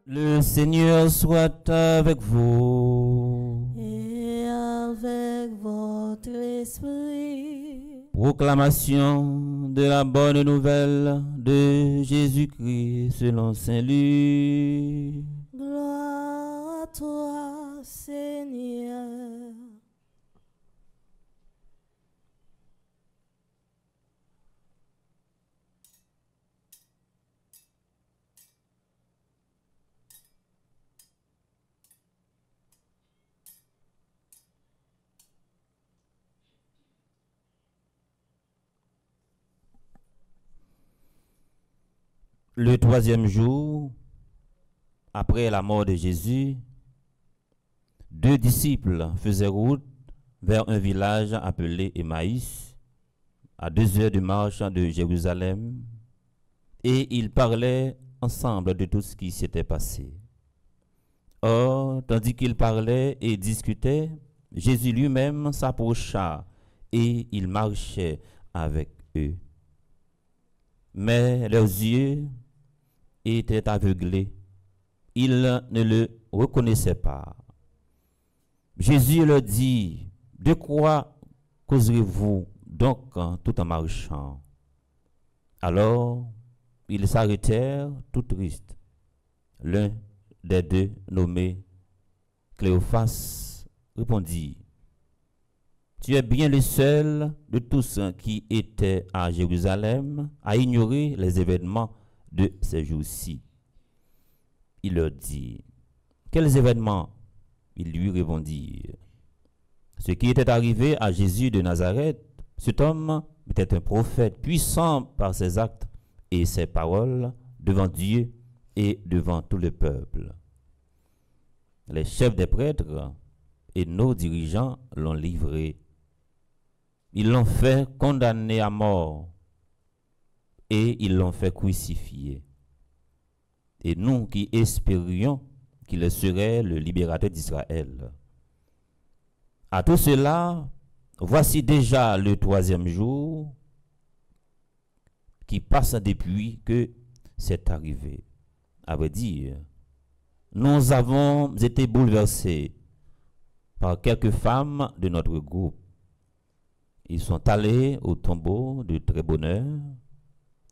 Le Seigneur soit avec vous. Et avec votre esprit. Proclamation de la bonne nouvelle de Jésus-Christ selon Saint Luc. Gloire à toi, Seigneur. Le troisième jour, après la mort de Jésus, deux disciples faisaient route vers un village appelé Emmaüs, à 2 heures de marche de Jérusalem, et ils parlaient ensemble de tout ce qui s'était passé. Or, tandis qu'ils parlaient et discutaient, Jésus lui-même s'approcha et il marchait avec eux. Mais leurs yeux étaient aveuglés. Ils ne le reconnaissaient pas. Jésus leur dit, « De quoi causerez-vous donc tout en marchant ?» Alors, ils s'arrêtèrent tout tristes. L'un des deux, nommé Cléophas, répondit, « Tu es bien le seul de tous qui étaient à Jérusalem à ignorer les événements de ces jours-ci. » Il leur dit, « Quels événements ?» Ils lui répondirent, « Ce qui était arrivé à Jésus de Nazareth, cet homme était un prophète puissant par ses actes et ses paroles devant Dieu et devant tout le peuple. Les chefs des prêtres et nos dirigeants l'ont livré. Ils l'ont fait condamner à mort et ils l'ont fait crucifier. Et nous qui espérions qu'il serait le libérateur d'Israël. À tout cela, voici déjà le troisième jour qui passe depuis que c'est arrivé. À vrai dire, nous avons été bouleversés par quelques femmes de notre groupe. Ils sont allés au tombeau de très bonne heure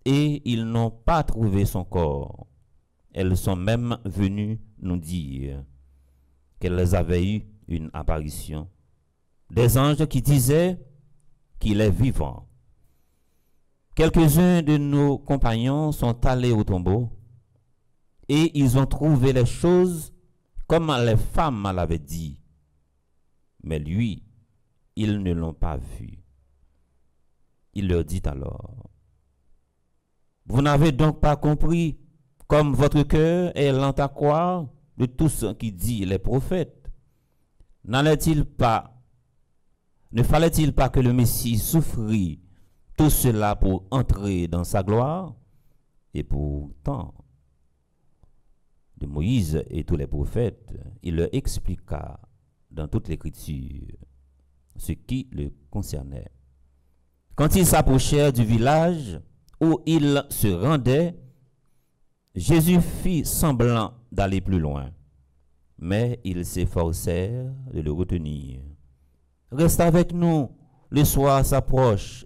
et ils n'ont pas trouvé son corps. Elles sont même venues nous dire qu'elles avaient eu une apparition. Des anges qui disaient qu'il est vivant. Quelques-uns de nos compagnons sont allés au tombeau et ils ont trouvé les choses comme les femmes l'avaient dit. Mais lui, ils ne l'ont pas vu. Il leur dit alors, « Vous n'avez donc pas compris comme votre cœur est lent à croire de tout ce qui dit les prophètes. Ne fallait-il pas que le Messie souffrit tout cela pour entrer dans sa gloire? Et pourtant, de Moïse et tous les prophètes, il leur expliqua dans toute l'Écriture ce qui le concernait. Quand ils s'approchèrent du village où ils se rendaient, Jésus fit semblant d'aller plus loin, mais ils s'efforcèrent de le retenir. « Reste avec nous, le soir s'approche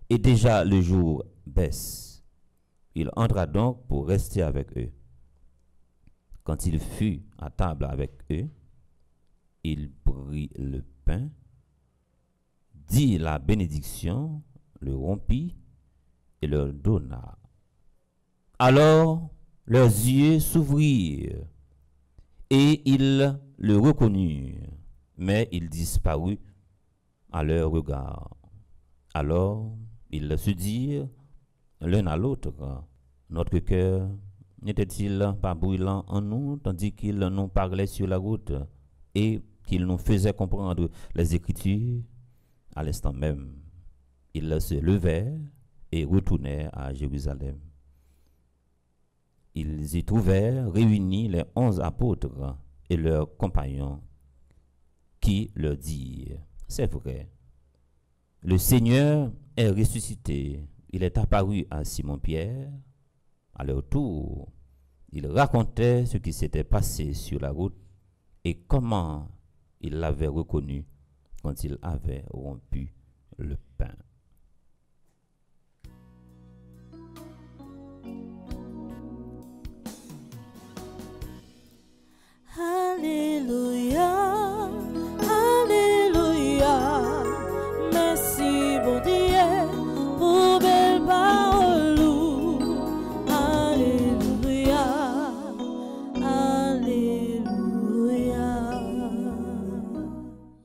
et déjà le jour baisse. » Il entra donc pour rester avec eux. Quand il fut à table avec eux, il prit le pain, dit la bénédiction, le rompit et leur donna. Alors leurs yeux s'ouvrirent et ils le reconnurent, mais il disparut à leur regard. Alors ils se dirent l'un à l'autre, notre cœur n'était-il pas brûlant en nous, tandis qu'il nous parlait sur la route et qu'il nous faisait comprendre les Écritures? À l'instant même, ils se levèrent et retournèrent à Jérusalem. Ils y trouvèrent réunis les 11 apôtres et leurs compagnons qui leur dirent, « C'est vrai, Le Seigneur est ressuscité. Il est apparu à Simon-Pierre. À leur tour, il racontait ce qui s'était passé sur la route et comment il l'avait reconnu quand il avait rompu le pain. Alléluia, Alléluia, merci bon Dieu pour belle parole. Alléluia, Alléluia.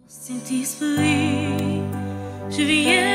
Saint-Esprit, je viens